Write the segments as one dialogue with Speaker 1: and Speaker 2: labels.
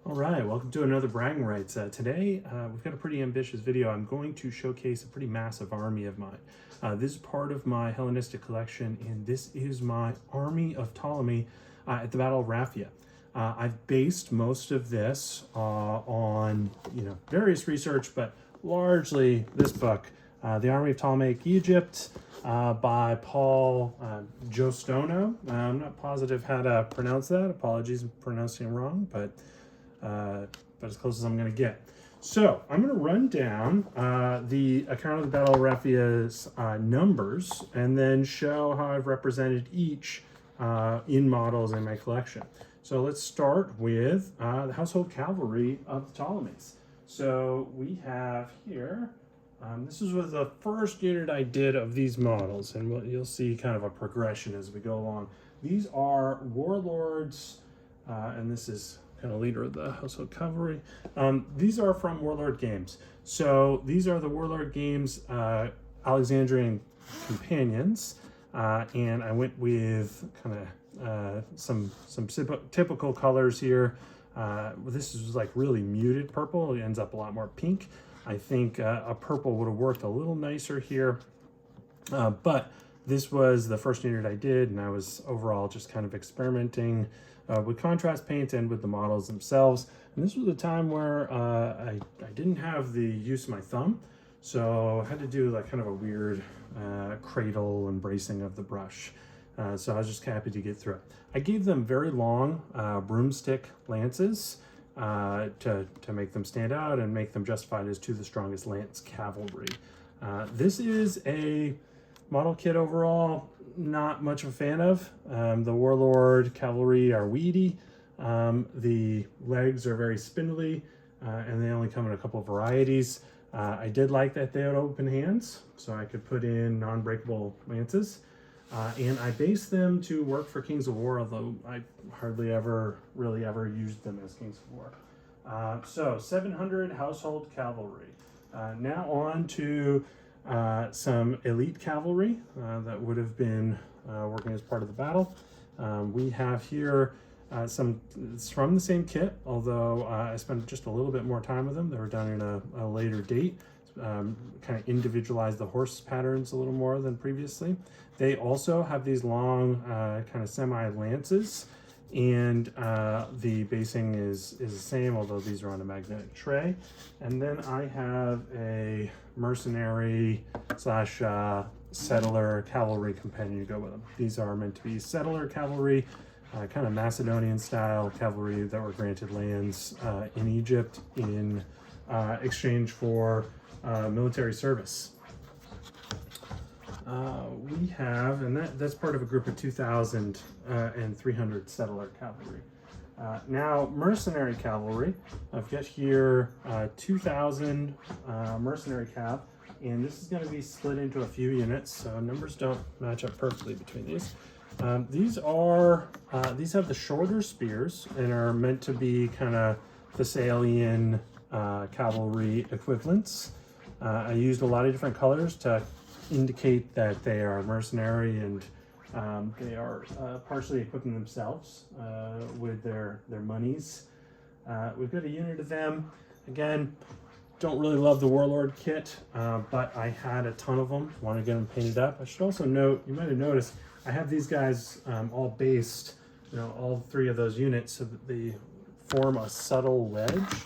Speaker 1: All right, welcome to another bragging rights. Today, we've got a pretty ambitious video. I'm going to showcase a pretty massive army of mine. This is part of my Hellenistic collection, and this is my army of Ptolemy at the Battle of Raphia. I've based most of this on various research, but largely this book, The Army of Ptolemaic Egypt, by Paul Jostono. I'm not positive how to pronounce that. Apologies if I'm pronouncing it wrong, but as close as I'm going to get. So I'm going to run down the account of the Battle of Raphia's numbers and then show how I've represented each in models in my collection. So let's start with the household cavalry of the Ptolemies. So we have here, this is with the first unit I did of these models, and you'll see kind of a progression as we go along. These are warlords, and this is kind of leader of the household cavalry. These are from Warlord Games. So these are the Warlord Games Alexandrian companions, and I went with kind of some typical colors here. This is like really muted purple. It ends up a lot more pink. I think a purple would have worked a little nicer here, but this was the first unit I did, and I was overall just kind of experimenting with contrast paint and with the models themselves. And this was a time where I didn't have the use of my thumb, so I had to do like kind of a weird cradle and bracing of the brush. So I was just happy to get through it. I gave them very long broomstick lances to make them stand out and make them justified as to the strongest lance cavalry. This is a model kit overall, not much of a fan of. The Warlord cavalry are weedy. The legs are very spindly, and they only come in a couple of varieties. I did like that they had open hands, so I could put in non-breakable lances. And I based them to work for Kings of War, although I hardly really ever used them as Kings of War. So 700 household cavalry. Now on to some elite cavalry that would have been working as part of the battle. We have here it's from the same kit, although I spent just a little bit more time with them. They were done in a later date. Kind of individualized the horse patterns a little more than previously. They also have these long kind of semi-lances, and the basing is the same, although these are on a magnetic tray. And then I have a mercenary slash settler cavalry companion to go with them. These are meant to be settler cavalry, kind of Macedonian style cavalry that were granted lands in Egypt in exchange for military service. We have, and that's part of a group of 2,300 settler cavalry. Now, mercenary cavalry, I've got here 2,000 mercenary cav, and this is going to be split into a few units, so numbers don't match up perfectly between these. These have the shorter spears and are meant to be kind of Thessalian cavalry equivalents. I used a lot of different colors to indicate that they are mercenary, and they are partially equipping themselves with their monies. We've got a unit of them. Again, don't really love the Warlord kit, but I had a ton of them. Want to get them painted up. I should also note, you might have noticed, I have these guys all based, all three of those units, so that they form a subtle wedge.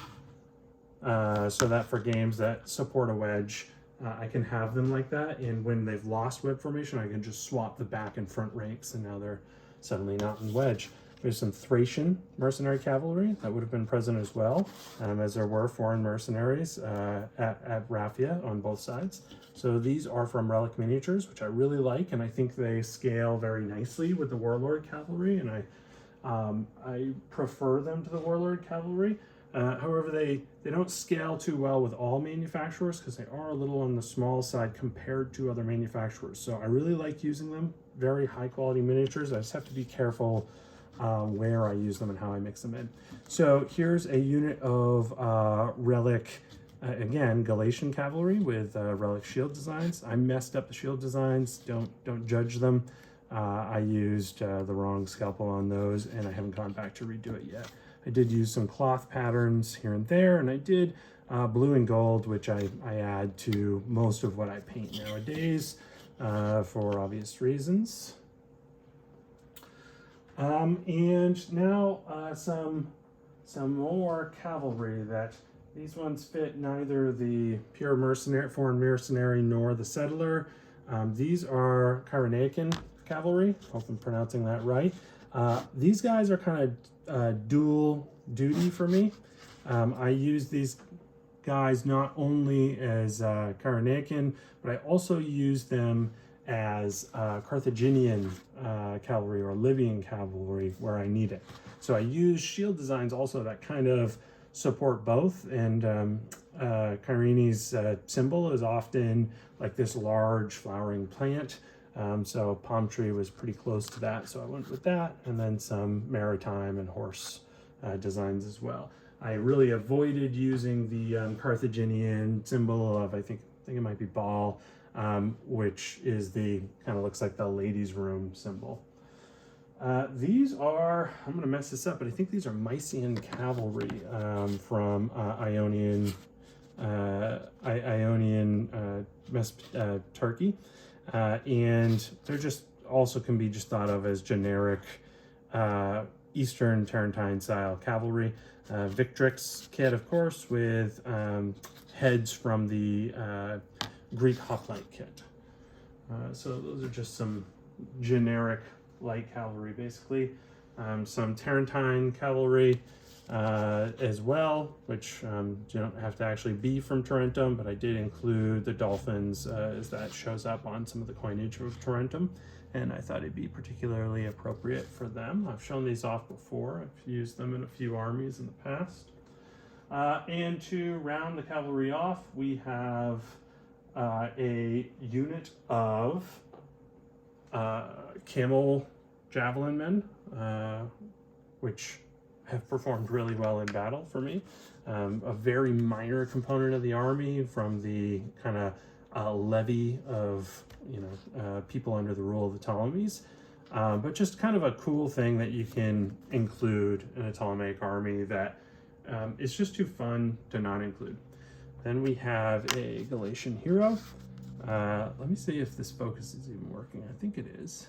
Speaker 1: So that for games that support a wedge, I can have them like that, and when they've lost web formation, I can just swap the back and front ranks, and now they're suddenly not in wedge. There's some Thracian mercenary cavalry that would have been present as well, as there were foreign mercenaries at Raphia on both sides. So these are from Relic Miniatures, which I really like, and I think they scale very nicely with the Warlord cavalry, and I prefer them to the Warlord cavalry. However, they don't scale too well with all manufacturers because they are a little on the small side compared to other manufacturers. So I really like using them. Very high quality miniatures. I just have to be careful where I use them and how I mix them in. So here's a unit of Relic, again, Galatian cavalry with Relic shield designs. I messed up the shield designs. Don't judge them. I used the wrong scalpel on those, and I haven't gone back to redo it yet. I did use some cloth patterns here and there, and I did blue and gold, which I add to most of what I paint nowadays for obvious reasons. And now some more cavalry. That these ones fit neither the pure mercenary, foreign mercenary, nor the settler. These are Cyrenaican cavalry. Hope I'm pronouncing that right. These guys are kind of dual duty for me. I use these guys not only as Cyrenaican, but I also use them as Carthaginian cavalry or Libyan cavalry where I need it. So I use shield designs also that kind of support both, and Kyrene's symbol is often like this large flowering plant. So palm tree was pretty close to that, so I went with that, and then some maritime and horse designs as well. I really avoided using the Carthaginian symbol of, I think it might be Baal, which is the kind of looks like the ladies' room symbol. These are, I'm going to mess this up, but I think these are Mysian cavalry from Ionian Turkey, and they're just also can be just thought of as generic Eastern Tarentine style cavalry. Victrix kit, of course, with heads from the Greek hoplite kit. So those are just some generic light cavalry, basically. Some Tarentine cavalry as well, which you don't have to actually be from Tarentum, but I did include the dolphins as that shows up on some of the coinage of Tarentum, and I thought it'd be particularly appropriate for them. I've shown these off before. I've used them in a few armies in the past. And to round the cavalry off, we have a unit of camel javelin men, which have performed really well in battle for me. A very minor component of the army from the kind of levy of people under the rule of the Ptolemies, but just kind of a cool thing that you can include in a Ptolemaic army that is just too fun to not include. Then we have a Galatian hero. Let me see if this focus is even working. I think it is.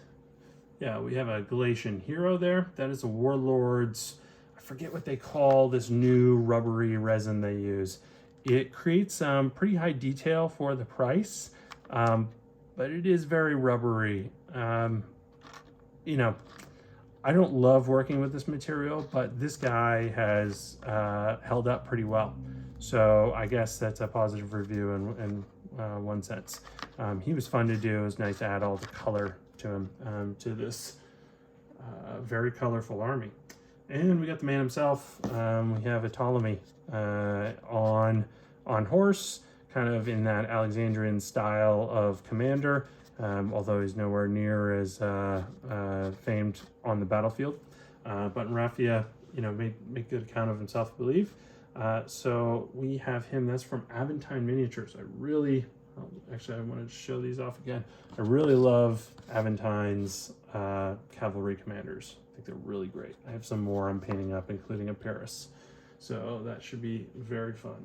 Speaker 1: Yeah, we have a Galatian hero there. That is a warlord's, I forget what they call this new rubbery resin they use. It creates some pretty high detail for the price, but it is very rubbery. I don't love working with this material, but this guy has held up pretty well. So I guess that's a positive review in one sense. He was fun to do. It was nice to add all the color to him, to this very colorful army. And we got the man himself. We have a Ptolemy on horse, kind of in that Alexandrian style of commander, although he's nowhere near as famed on the battlefield. But in Raphia, make good account of himself, I believe. So we have him. That's from Aventine Miniatures. Actually, I wanted to show these off again. I really love Aventine's cavalry commanders. I think they're really great. I have some more I'm painting up, including a Paris. So that should be very fun.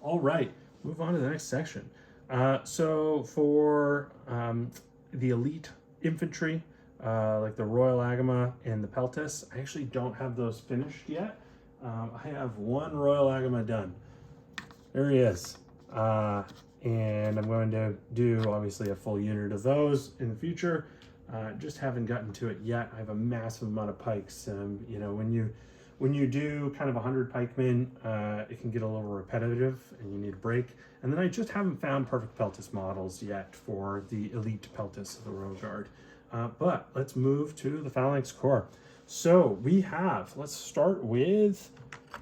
Speaker 1: All right, move on to the next section. So for the elite infantry, like the Royal Agama and the Peltis, I actually don't have those finished yet. I have one Royal Agama done. There he is. And I'm going to do obviously a full unit of those in the future. Just haven't gotten to it yet. I have a massive amount of pikes. When you do kind of 100 pikemen, it can get a little repetitive and you need a break. And then I just haven't found perfect Peltis models yet for the elite Peltis of the Royal Guard. But let's move to the Phalanx Corps. So let's start with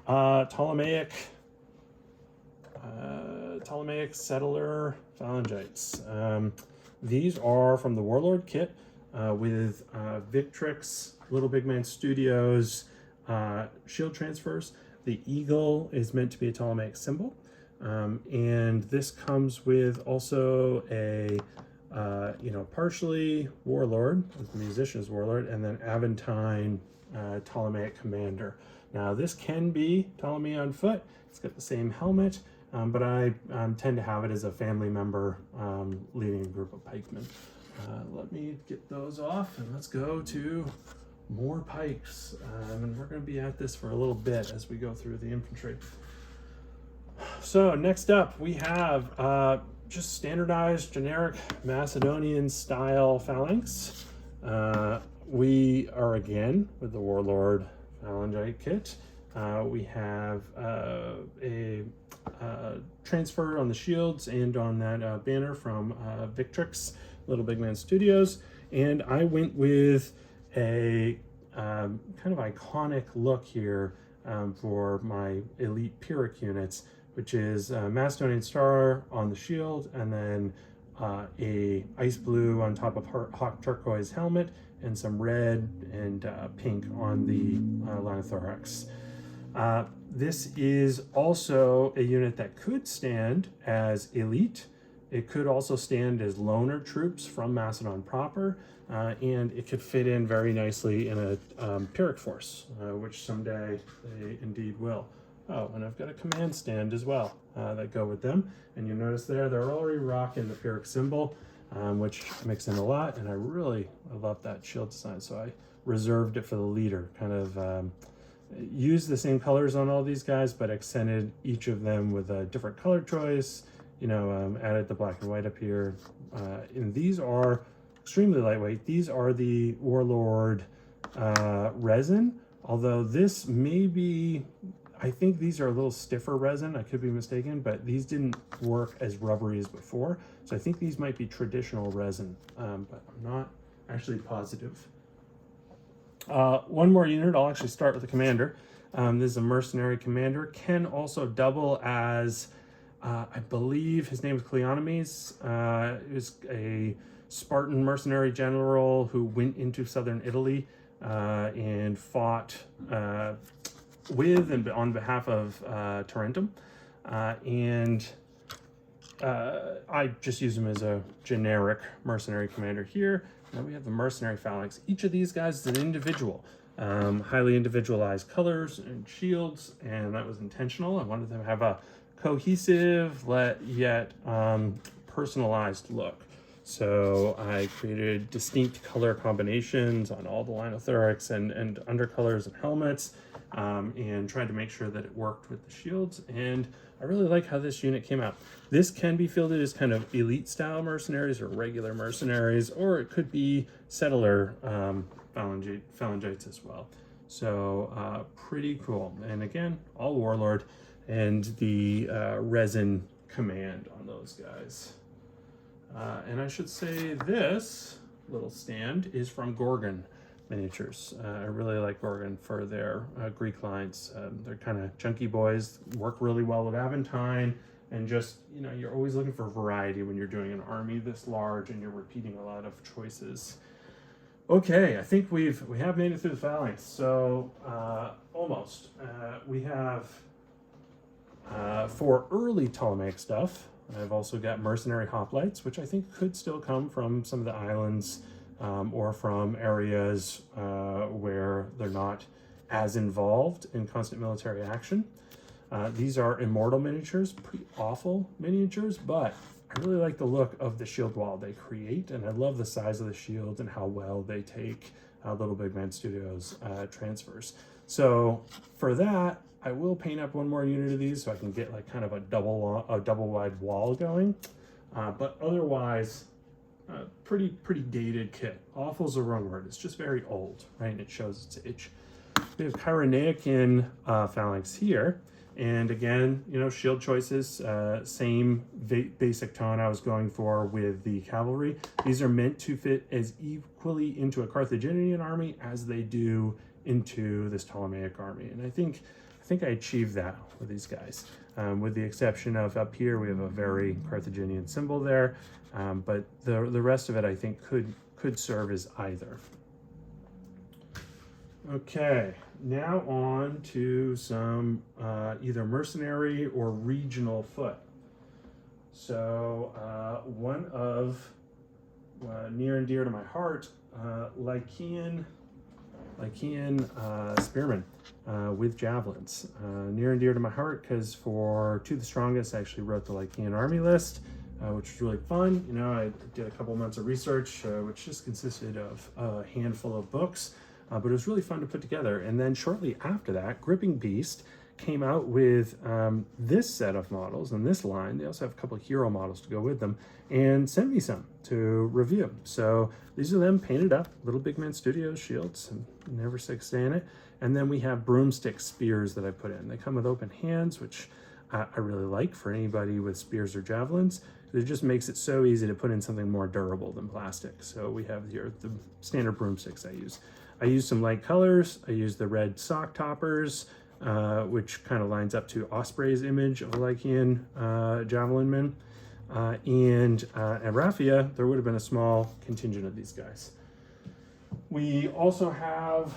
Speaker 1: Ptolemaic settler phalangites. These are from the Warlord kit with Victrix, Little Big Man Studios, shield transfers. The eagle is meant to be a Ptolemaic symbol, and this comes with also a partially Warlord, the musician's Warlord, and then Aventine Ptolemaic commander. Now this can be Ptolemy on foot. It's got the same helmet, but I tend to have it as a family member leading a group of pikemen. Let me get those off and let's go to more pikes. And we're going to be at this for a little bit as we go through the infantry. So next up we have just standardized generic Macedonian style phalanx. We are again with the Warlord Phalangite kit. We have a transfer on the shields and on that banner from Victrix, Little Big Man Studios. And I went with a kind of iconic look here for my elite Pyrrhic units, which is a Macedonian star on the shield, and then a ice blue on top of hawk turquoise helmet, and some red and pink on the line of thorax. This is also a unit that could stand as elite. It could also stand as loner troops from Macedon proper, and it could fit in very nicely in a Pyrrhic force, which someday they indeed will. Oh, and I've got a command stand as well that go with them. And you notice there, they're already rocking the Pyrrhic symbol, which mix in a lot. And I love that shield design. So I reserved it for the leader, kind of used the same colors on all these guys, but accented each of them with a different color choice, you know, added the black and white up here. And these are extremely lightweight. These are the Warlord resin, although this may be, I think these are a little stiffer resin. I could be mistaken, but these didn't work as rubbery as before. So I think these might be traditional resin, but I'm not actually positive. One more unit, I'll actually start with the commander. This is a mercenary commander, can also double as, I believe his name is Cleonomes. He was a Spartan mercenary general who went into southern Italy and fought with and on behalf of Tarentum, and I just use him as a generic mercenary commander here. Now we have the mercenary phalanx. Each of these guys is an individual, highly individualized colors and shields, and that was intentional. I wanted them to have a cohesive yet personalized look. So I created distinct color combinations on all the linothorax and undercolors and helmets, and tried to make sure that it worked with the shields. And I really like how this unit came out. This can be fielded as kind of elite style mercenaries or regular mercenaries, or it could be settler phalangites as well. So pretty cool. And again, all Warlord and the resin command on those guys. And I should say this little stand is from Gorgon Miniatures. I really like Gorgon for their Greek lines. They're kind of chunky boys, work really well with Aventine, and just, you know, you're always looking for variety when you're doing an army this large and you're repeating a lot of choices. Okay, I think we have made it through the phalanx, so almost. We have, for early Ptolemaic stuff, I've also got mercenary hoplites, which I think could still come from some of the islands or from areas where they're not as involved in constant military action. These are immortal miniatures, pretty awful miniatures, but I really like the look of the shield wall they create, and I love the size of the shields and how well they take Little Big Man Studios transfers. So for that, I will paint up one more unit of these so I can get like kind of a double wide wall going. But otherwise, pretty dated kit. Awful is the wrong word. It's just very old, right? And it shows its age. We have Kyrenaican phalanx here. And again, you know, shield choices, same basic tone I was going for with the cavalry. These are meant to fit as equally into a Carthaginian army as they do into this Ptolemaic army. And I think I achieved that with these guys, with the exception of up here, we have a very Carthaginian symbol there, but the rest of it I think could serve as either. Okay, now on to some either mercenary or regional foot. So one of near and dear to my heart, Lycian Lycian spearmen with javelins. Near and dear to my heart, because for Two the Strongest, I actually wrote the Lycian army list, which was really fun. You know, I did a couple months of research, which just consisted of a handful of books, but it was really fun to put together. And then shortly after that, Gripping Beast came out with this set of models and this line. They also have a couple of hero models to go with them, and sent me some to review. So these are them painted up, Little Big Man Studios shields, and never sick saying it. And then we have broomstick spears that I put in. They come with open hands, which I really like for anybody with spears or javelins. It just makes it so easy to put in something more durable than plastic. So we have here the standard broomsticks I use. I use some light colors. I use the red sock toppers, which kind of lines up to Osprey's image of a Lycian javelin man. And at Raphia, there would have been a small contingent of these guys. We also have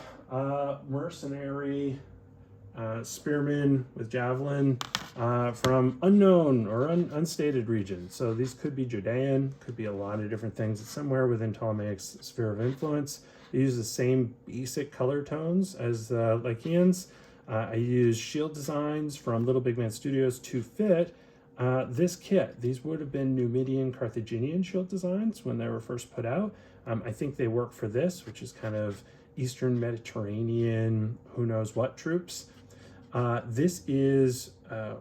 Speaker 1: mercenary spearmen with javelin from unknown or unstated regions. So these could be Judean, could be a lot of different things. It's somewhere within Ptolemaics' sphere of influence. They use the same basic color tones as the Lycians. I use shield designs from Little Big Man Studios to fit this kit. These would have been Numidian Carthaginian shield designs when they were first put out. I think they work for this, which is kind of Eastern Mediterranean, who knows what troops. This is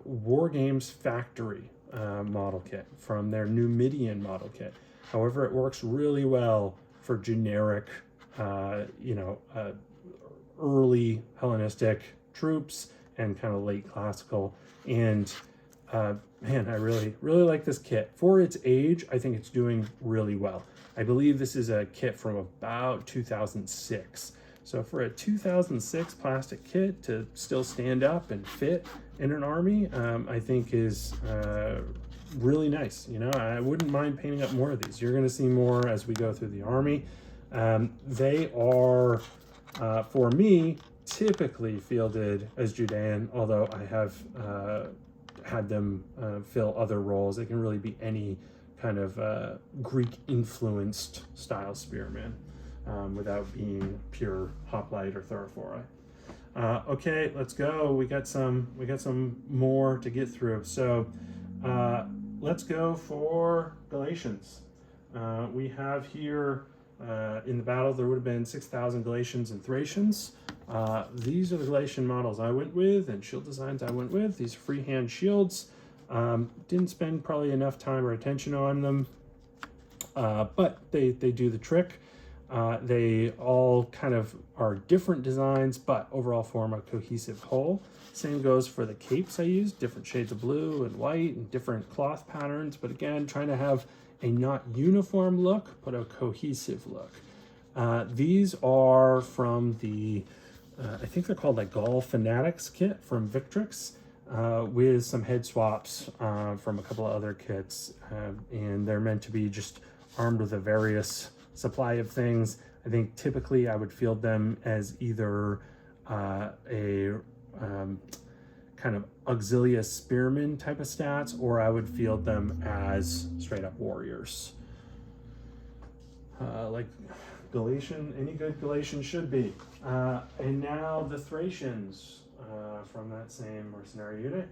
Speaker 1: War Games Factory model kit from their Numidian model kit. However, it works really well for generic, early Hellenistic troops and kind of late classical. And man, I really like this kit. For its age, I think it's doing really well. I believe this is a kit from about 2006. So for a 2006 plastic kit to still stand up and fit in an army, I think is really nice. You know, I wouldn't mind painting up more of these. You're going to see more as we go through the army. They are, for me, typically fielded as Judean, although I have had them fill other roles. They can really be any kind of Greek-influenced style spearman without being pure hoplite or thorophorai. Okay, let's go. We got some more to get through. So let's go for Galatians. We have here in the battle there would have been 6,000 Galatians and Thracians. These are the Galatian models I went with and shield designs I went with. These freehand shields. Didn't spend probably enough time or attention on them, but they do the trick. They all kind of are different designs, but overall form a cohesive whole. Same goes for the capes I use, different shades of blue and white and different cloth patterns, but again, trying to have a not uniform look, but a cohesive look. These are from the, I think they're called like Gaul Fanatics kit from Victrix, with some head swaps from a couple of other kits, and they're meant to be just armed with a various supply of things. I think typically I would field them as either a kind of auxilious spearman type of stats, or I would field them as straight up warriors. Like Galatian, any good Galatian should be. And now the Thracians from that same mercenary unit.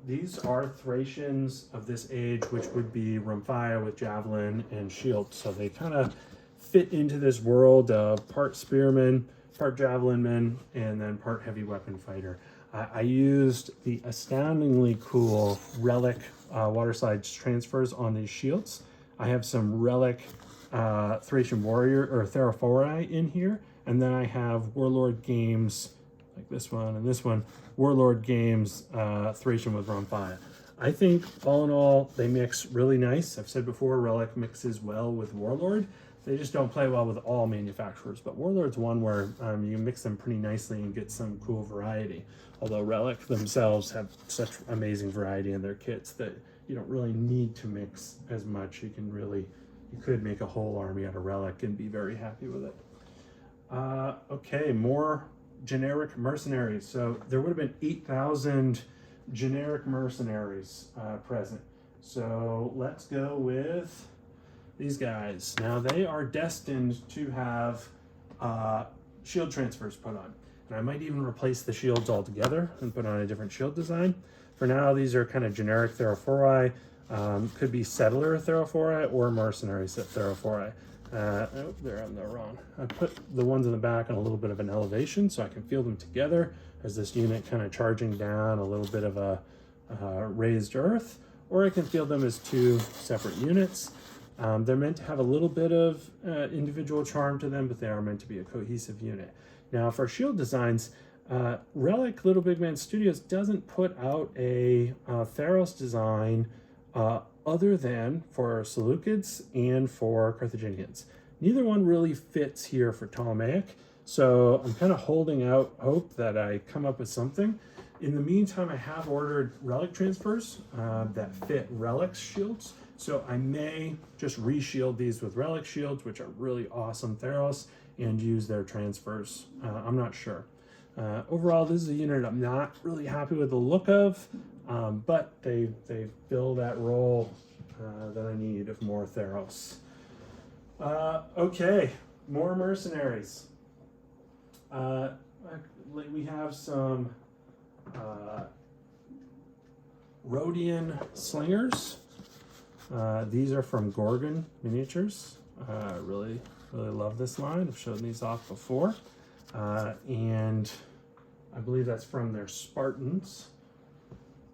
Speaker 1: These are Thracians of this age, which would be Raphia with javelin and shield. So they kind of fit into this world of part spearman, part javelin man, and then part heavy weapon fighter. I used the astoundingly cool relic waterslide transfers on these shields. I have some relic Thracian warrior or Therophori in here, and then I have Warlord Games, like this one and this one, Warlord Games Thracian with Raphia. I think all in all they mix really nice. I've said before, relic mixes well with Warlord. They just don't play well with all manufacturers, but Warlord's one where you can mix them pretty nicely and get some cool variety. Although Relic themselves have such amazing variety in their kits that you don't really need to mix as much. You could make a whole army out of Relic and be very happy with it. Okay, more generic mercenaries. So there would have been 8,000 generic mercenaries present. So let's go with these guys. Now they are destined to have shield transfers put on. And I might even replace the shields altogether and put on a different shield design. For now, these are kind of generic Therophori. Could be settler Therophori or mercenary Therophori. Oh, there, I'm not wrong. I put the ones in the back on a little bit of an elevation so I can feel them together as this unit kind of charging down a little bit of a raised earth, or I can feel them as two separate units. They're meant to have a little bit of individual charm to them, but they are meant to be a cohesive unit. Now for shield designs, Relic Little Big Man Studios doesn't put out a Theros design other than for Seleucids and for Carthaginians. Neither one really fits here for Ptolemaic, so I'm kind of holding out hope that I come up with something. In the meantime, I have ordered relic transfers that fit relics shields, so I may just reshield these with relic shields, which are really awesome Theros, and use their transfers. I'm not sure. Overall, this is a unit I'm not really happy with the look of, but they fill that role that I need of more Theros. Okay, more mercenaries. We have some Rhodian slingers. These are from Gorgon Miniatures. Really love this line. I've shown these off before. And I believe that's from their Spartans.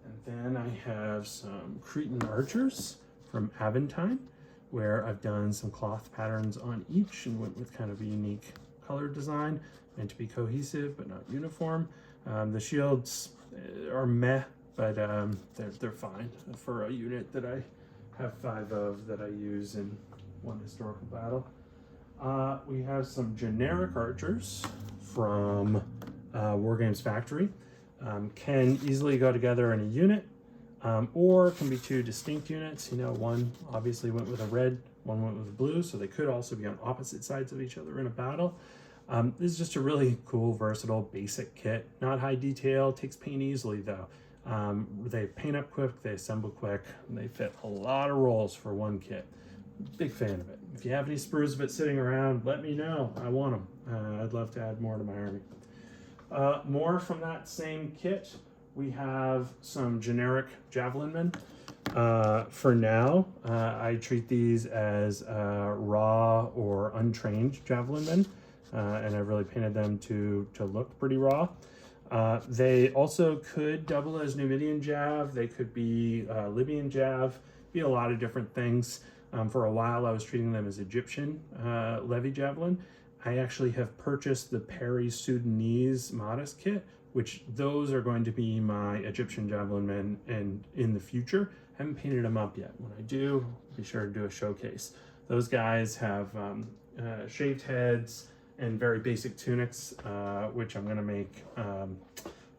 Speaker 1: And then I have some Cretan archers from Aventine, where I've done some cloth patterns on each and went with kind of a unique color design, meant to be cohesive but not uniform. The shields are meh, but they're fine for a unit that I have 5 of that I use in one historical battle. We have some generic archers from Wargames Factory. Can easily go together in a unit, or can be 2 distinct units. You know, one obviously went with a red, one went with a blue, so they could also be on opposite sides of each other in a battle. This is just a really cool, versatile, basic kit. Not high detail, takes paint easily though. They paint up quick, they assemble quick, and they fit a lot of rolls for one kit. Big fan of it. If you have any sprues of it sitting around, let me know. I want them. I'd love to add more to my army. More from that same kit, we have some generic javelin men. For now, I treat these as raw or untrained javelin men, and I've really painted them to look pretty raw. They also could double as Numidian Jav. They could be Libyan Jav, be a lot of different things. For a while, I was treating them as Egyptian Levy Javelin. I actually have purchased the Perry Sudanese Modest kit, which those are going to be my Egyptian Javelin men and in the future. Haven't painted them up yet. When I do, be sure to do a showcase. Those guys have shaved heads and very basic tunics, which I'm going to make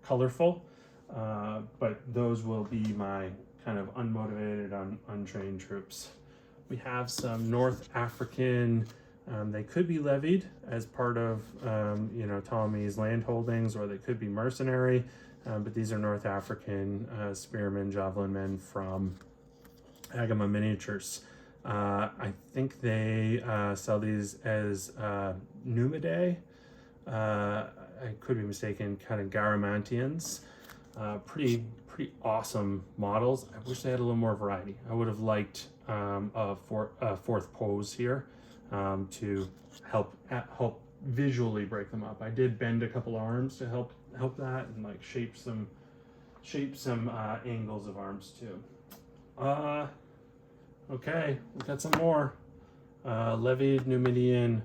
Speaker 1: colorful. But those will be my kind of unmotivated, untrained troops. We have some North African, they could be levied as part of Ptolemy's land holdings, or they could be mercenary, but these are North African spearmen, javelin men from Agama Miniatures. I think they sell these as Numidae. I could be mistaken, kind of Garamantians. Pretty awesome models. I wish they had a little more variety. I would have liked a fourth pose here to help visually break them up. I did bend a couple arms to help that and like shape some angles of arms too. Okay, we've got some more levied Numidian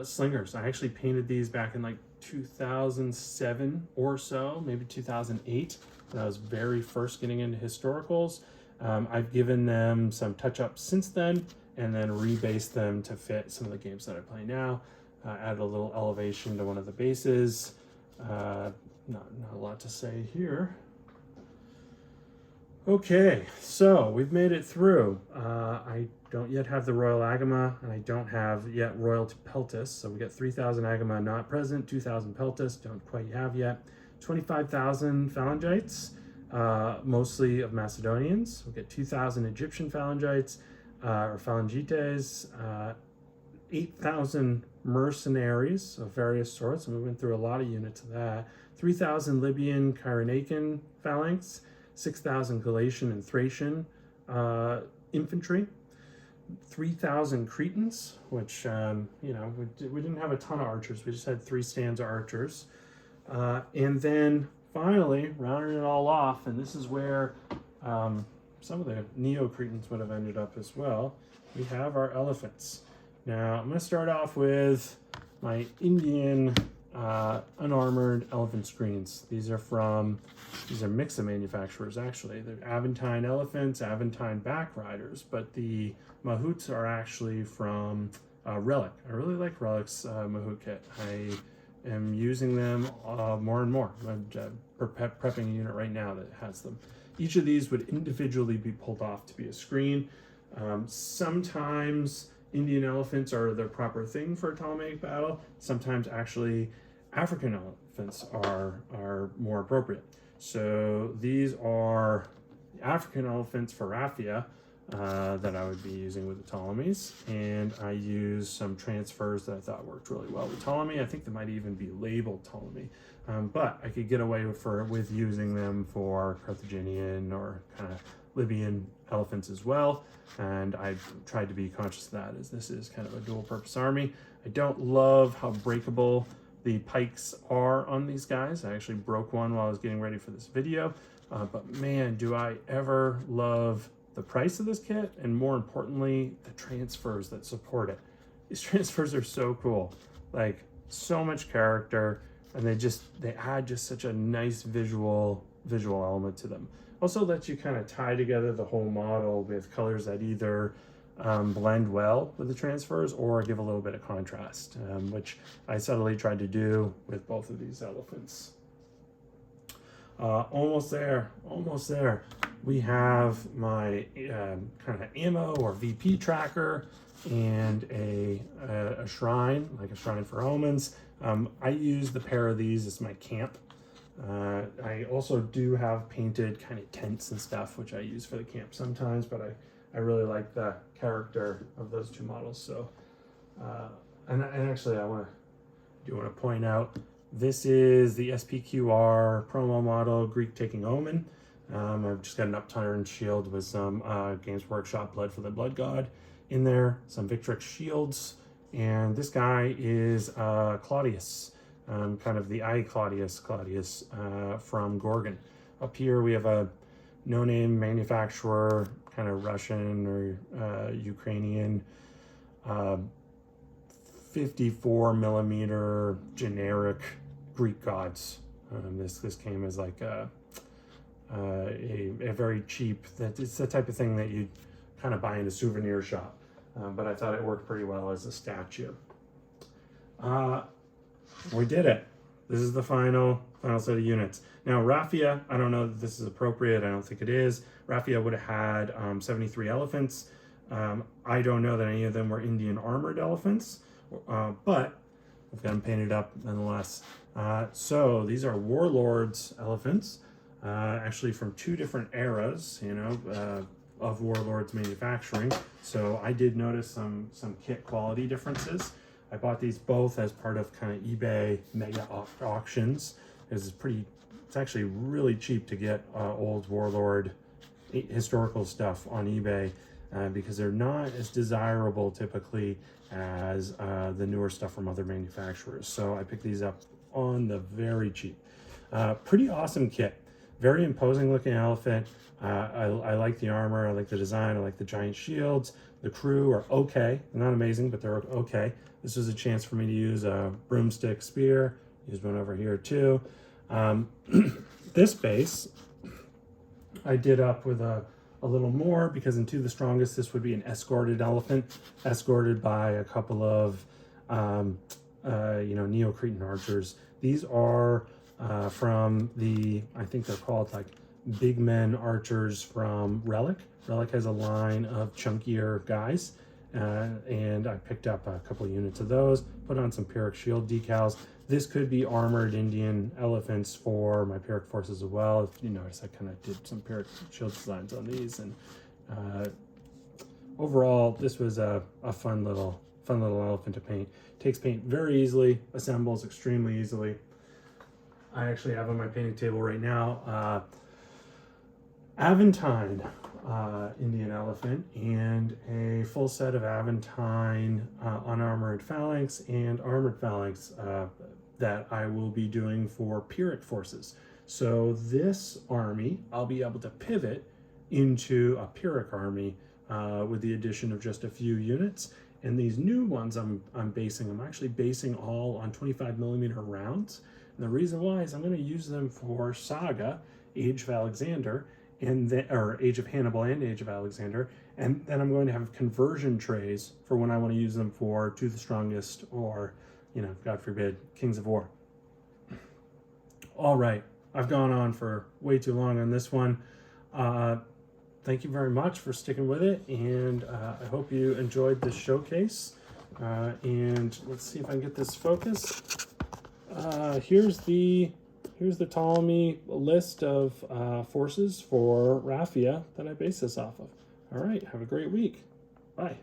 Speaker 1: slingers. I actually painted these back in like 2007 or so, maybe 2008, when I was very first getting into historicals. I've given them some touch-ups since then, and then rebased them to fit some of the games that I play now. Added a little elevation to one of the bases. Not a lot to say here. Okay, so we've made it through. I don't yet have the Royal Agama, and I don't have yet Royal Peltis. So we got 3,000 Agama not present, 2,000 Peltis, don't quite have yet. 25,000 Phalangites, mostly of Macedonians. We get 2,000 Egyptian Phalangites, or Phalangites, 8,000 mercenaries of various sorts, and we went through a lot of units of that. 3,000 Libyan Cyrenaican phalanx, 6,000 Galatian and Thracian infantry, 3,000 Cretans, which, you know, we didn't have a ton of archers. We just had 3 stanza archers. And then finally, rounding it all off, and this is where some of the Neo-Cretans would have ended up as well, we have our elephants. Now, I'm going to start off with my Indian unarmored elephant screens. These are mix of manufacturers, actually. They're Aventine elephants, Aventine back riders, but the mahouts are actually from Relic. I really like Relic's mahout kit. I am using them more and more. I'm prepping a unit right now that has them. Each of these would individually be pulled off to be a screen. Sometimes Indian elephants are the proper thing for a Ptolemaic battle. Sometimes actually African elephants are more appropriate. So these are African elephants for Raphia that I would be using with the Ptolemies, and I used some transfers that I thought worked really well with Ptolemy. I think they might even be labeled Ptolemy, but I could get away with using them for Carthaginian or kind of Libyan elephants as well, and I tried to be conscious of that, as this is kind of a dual purpose army. I don't love how breakable the pikes are on these guys. I actually broke one while I was getting ready for this video, but man, do I ever love the price of this kit, and more importantly, the transfers that support it. These transfers are so cool, like so much character, and they add just such a nice visual element to them. Also lets you kind of tie together the whole model with colors that either blend well with the transfers or give a little bit of contrast, which I subtly tried to do with both of these elephants. Almost there. We have my kind of ammo or VP tracker and a shrine, like a shrine for omens. I use the pair of these as my camp. I also do have painted kind of tents and stuff, which I use for the camp sometimes, but I really like the character of those two models. So, and actually I want to point out, this is the SPQR promo model, Greek Taking Omen. I've just got an upturned shield with some Games Workshop Blood for the Blood God in there, some Victrix shields, and this guy is Claudius, kind of the Claudius from Gorgon. Up here we have a no-name manufacturer, kind of Russian or Ukrainian, 54 millimeter generic Greek gods. This came as like a very cheap, it's the type of thing that you kind of buy in a souvenir shop, but I thought it worked pretty well as a statue. We did it. This is the final set of units. Now Raphia, I don't know that this is appropriate. I don't think it is. Raphia would have had 73 elephants. I don't know that any of them were Indian armored elephants, but I've got them painted up nonetheless. So these are warlords elephants, actually from 2 different eras, you know, of warlords manufacturing. So I did notice some kit quality differences. I bought these both as part of kind of eBay mega auctions. It's actually really cheap to get old warlord historical stuff on eBay because they're not as desirable typically as the newer stuff from other manufacturers. So I picked these up on the very cheap. Pretty awesome kit. Very imposing looking elephant. I like the armor, I like the design, I like the giant shields. The crew are okay. They're not amazing, but they're okay. This was a chance for me to use a broomstick spear. Use one over here too. This base I did up with a little more, because in 2 the strongest this would be an escorted elephant, escorted by a couple of Neo-Cretan archers. These are from I think they're called like big men archers from Relic. Relic has a line of chunkier guys, and I picked up a couple of units of those, put on some Pyrrhic shield decals. This could be armored Indian elephants for my Pyrrhic forces as well. If you notice, I kind of did some Pyrrhic shield designs on these, and overall, this was a fun little fun little elephant to paint. Takes paint very easily, assembles extremely easily. I actually have on my painting table right now Aventine Indian elephant and a full set of Aventine unarmored phalanx and armored phalanx that I will be doing for Pyrrhic forces. So this army, I'll be able to pivot into a Pyrrhic army with the addition of just a few units. And these new ones I'm actually basing all on 25mm rounds. And the reason why is I'm going to use them for Saga, Age of Alexander, and then, or Age of Hannibal and Age of Alexander, and then I'm going to have conversion trays for when I want to use them for To the Strongest or, you know, God forbid, Kings of War. All right, I've gone on for way too long on this one. Thank you very much for sticking with it, and I hope you enjoyed this showcase. And let's see if I can get this focused. Here's the Ptolemy list of forces for Raphia that I base this off of. All right, have a great week. Bye.